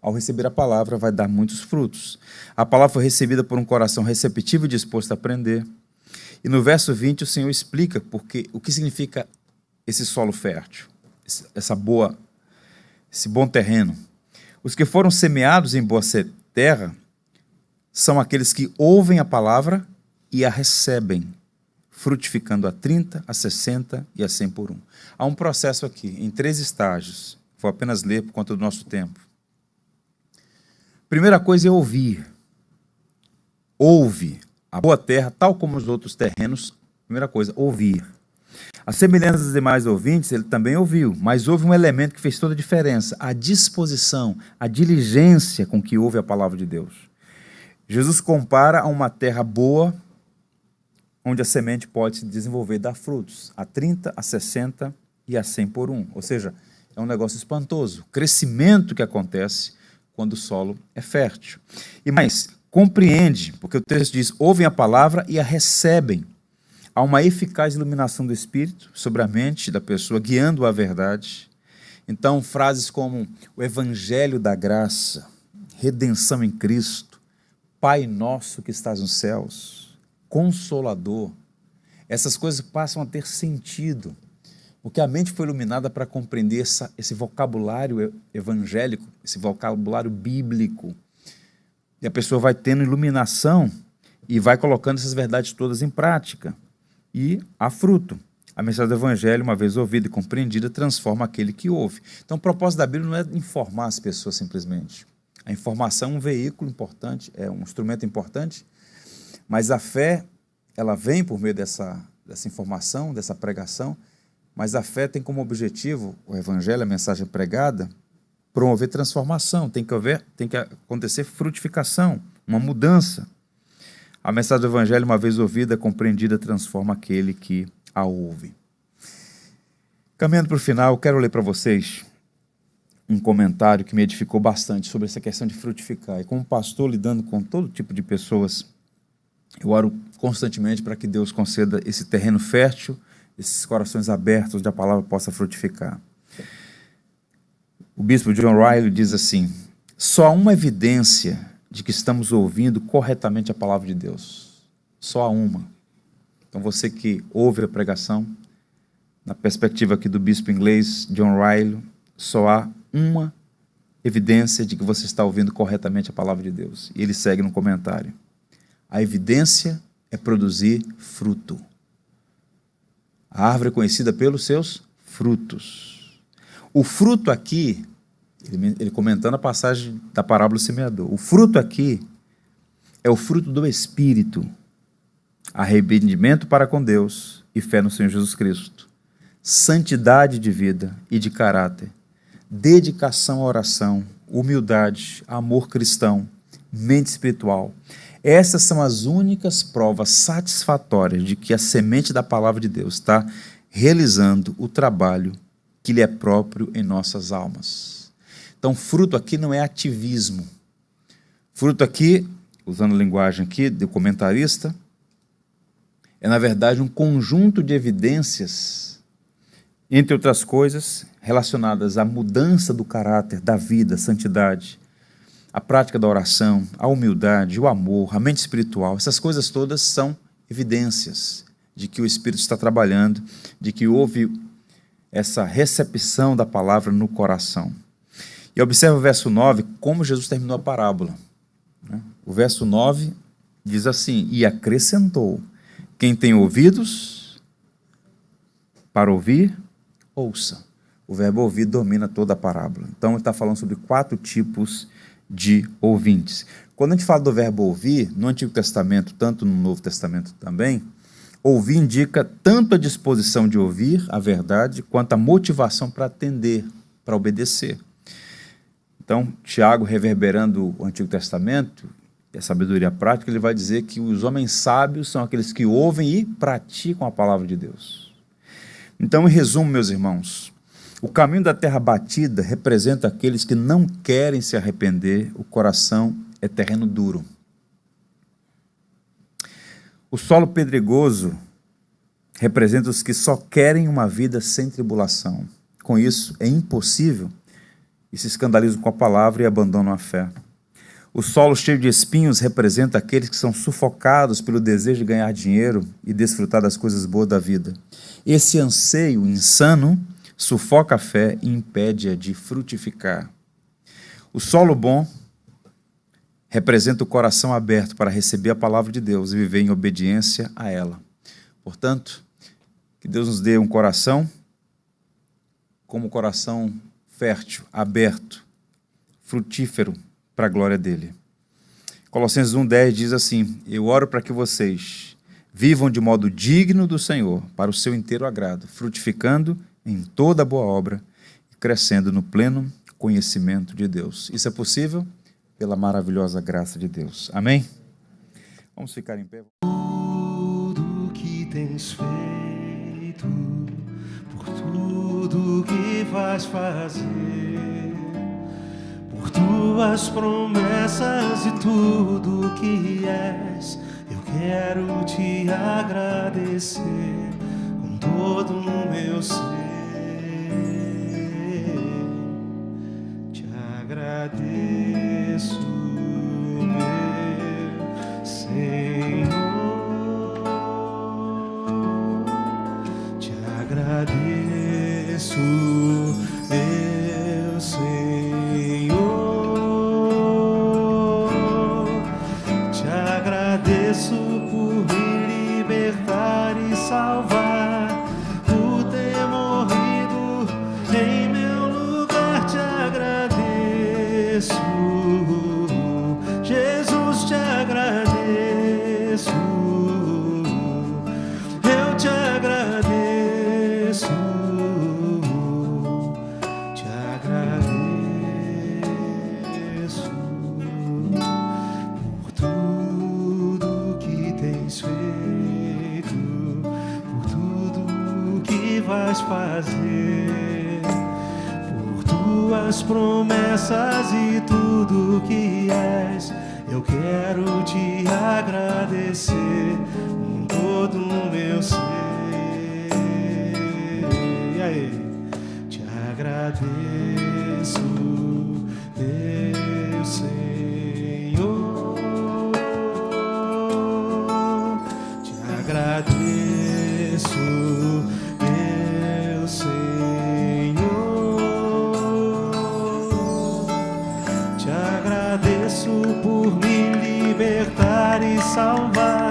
ao receber a palavra, vai dar muitos frutos. A palavra foi recebida por um coração receptivo e disposto a aprender. E no verso 20 o Senhor explica o que significa esse solo fértil, esse bom terreno. Os que foram semeados em boa terra são aqueles que ouvem a palavra e a recebem, frutificando a 30, a 60 e a 100 por um. Há um processo aqui, em 3 estágios. Vou apenas ler por conta do nosso tempo. Primeira coisa é ouvir. Ouve a boa terra, tal como os outros terrenos. Primeira coisa, ouvir. A semelhança dos demais ouvintes, ele também ouviu, mas houve um elemento que fez toda a diferença: a disposição, a diligência com que ouve a palavra de Deus. Jesus compara a uma terra boa, onde a semente pode se desenvolver e dar frutos, a 30, a 60 e a 100 por um. Ou seja, é um negócio espantoso, o crescimento que acontece quando o solo é fértil. E mais, compreende, porque o texto diz, ouvem a palavra e a recebem. Há uma eficaz iluminação do Espírito sobre a mente da pessoa, guiando-a à verdade. Então, frases como o Evangelho da Graça, redenção em Cristo, Pai nosso que estás nos céus, Consolador. Essas coisas passam a ter sentido, porque a mente foi iluminada para compreender esse vocabulário evangélico, esse vocabulário bíblico. E a pessoa vai tendo iluminação e vai colocando essas verdades todas em prática. E há fruto. A mensagem do Evangelho, uma vez ouvida e compreendida, transforma aquele que ouve. Então, o propósito da Bíblia não é informar as pessoas simplesmente. A informação é um veículo importante, é um instrumento importante, mas a fé, ela vem por meio dessa informação, dessa pregação, mas a fé tem como objetivo, o Evangelho, a mensagem pregada, promover transformação, tem que acontecer frutificação, uma mudança. A mensagem do Evangelho, uma vez ouvida, compreendida, transforma aquele que a ouve. Caminhando para o final, eu quero ler para vocês um comentário que me edificou bastante sobre essa questão de frutificar. E como pastor, lidando com todo tipo de pessoas, eu oro constantemente para que Deus conceda esse terreno fértil, esses corações abertos, onde a palavra possa frutificar. O bispo John Riley diz assim: só há uma evidência de que estamos ouvindo corretamente a palavra de Deus. Só há uma. Então você que ouve a pregação, na perspectiva aqui do bispo inglês John Riley, só há uma evidência de que você está ouvindo corretamente a palavra de Deus. E ele segue no comentário: a evidência é produzir fruto. A árvore é conhecida pelos seus frutos. O fruto aqui, ele comentando a passagem da parábola do semeador, o fruto aqui é o fruto do Espírito, arrependimento para com Deus e fé no Senhor Jesus Cristo, santidade de vida e de caráter, dedicação à oração, humildade, amor cristão, mente espiritual. Essas são as únicas provas satisfatórias de que a semente da palavra de Deus está realizando o trabalho que lhe é próprio em nossas almas. Então, fruto aqui não é ativismo. Fruto aqui, usando a linguagem aqui do comentarista, é, na verdade, um conjunto de evidências, entre outras coisas, relacionadas à mudança do caráter, da vida, santidade, a prática da oração, a humildade, o amor, a mente espiritual. Essas coisas todas são evidências de que o Espírito está trabalhando, de que houve essa recepção da palavra no coração. E observa o verso 9, como Jesus terminou a parábola. O verso 9 diz assim: e acrescentou: quem tem ouvidos para ouvir, ouça. O verbo ouvir domina toda a parábola. Então, ele está falando sobre 4 tipos de ouvintes. Quando a gente fala do verbo ouvir, no Antigo Testamento, tanto no Novo Testamento também, ouvir indica tanto a disposição de ouvir a verdade, quanto a motivação para atender, para obedecer. Então, Tiago, reverberando o Antigo Testamento, e a sabedoria prática, ele vai dizer que os homens sábios são aqueles que ouvem e praticam a palavra de Deus. Então, em resumo, meus irmãos, o caminho da terra batida representa aqueles que não querem se arrepender, o coração é terreno duro. O solo pedregoso representa os que só querem uma vida sem tribulação. Com isso, é impossível e se escandalizam com a palavra e abandonam a fé. O solo cheio de espinhos representa aqueles que são sufocados pelo desejo de ganhar dinheiro e desfrutar das coisas boas da vida. Esse anseio insano sufoca a fé e impede-a de frutificar. O solo bom representa o coração aberto para receber a palavra de Deus e viver em obediência a ela. Portanto, que Deus nos dê um coração como um coração fértil, aberto, frutífero para a glória dele. Colossenses 1,10 diz assim: eu oro para que vocês vivam de modo digno do Senhor, para o seu inteiro agrado, frutificando em toda boa obra e crescendo no pleno conhecimento de Deus. Isso é possível pela maravilhosa graça de Deus. Amém? Vamos ficar em pé. Tudo que tens feito, por tudo que vais fazer, por tuas promessas e tudo que és, eu quero te agradecer com todo o meu ser. Te agradeço, meu fazer, por tuas promessas e tudo que és. Eu quero te agradecer com todo o meu ser. E aí? Te agradeço, Deus Senhor. Te agradeço, Deus Senhor. Te agradeço por me libertar e salvar.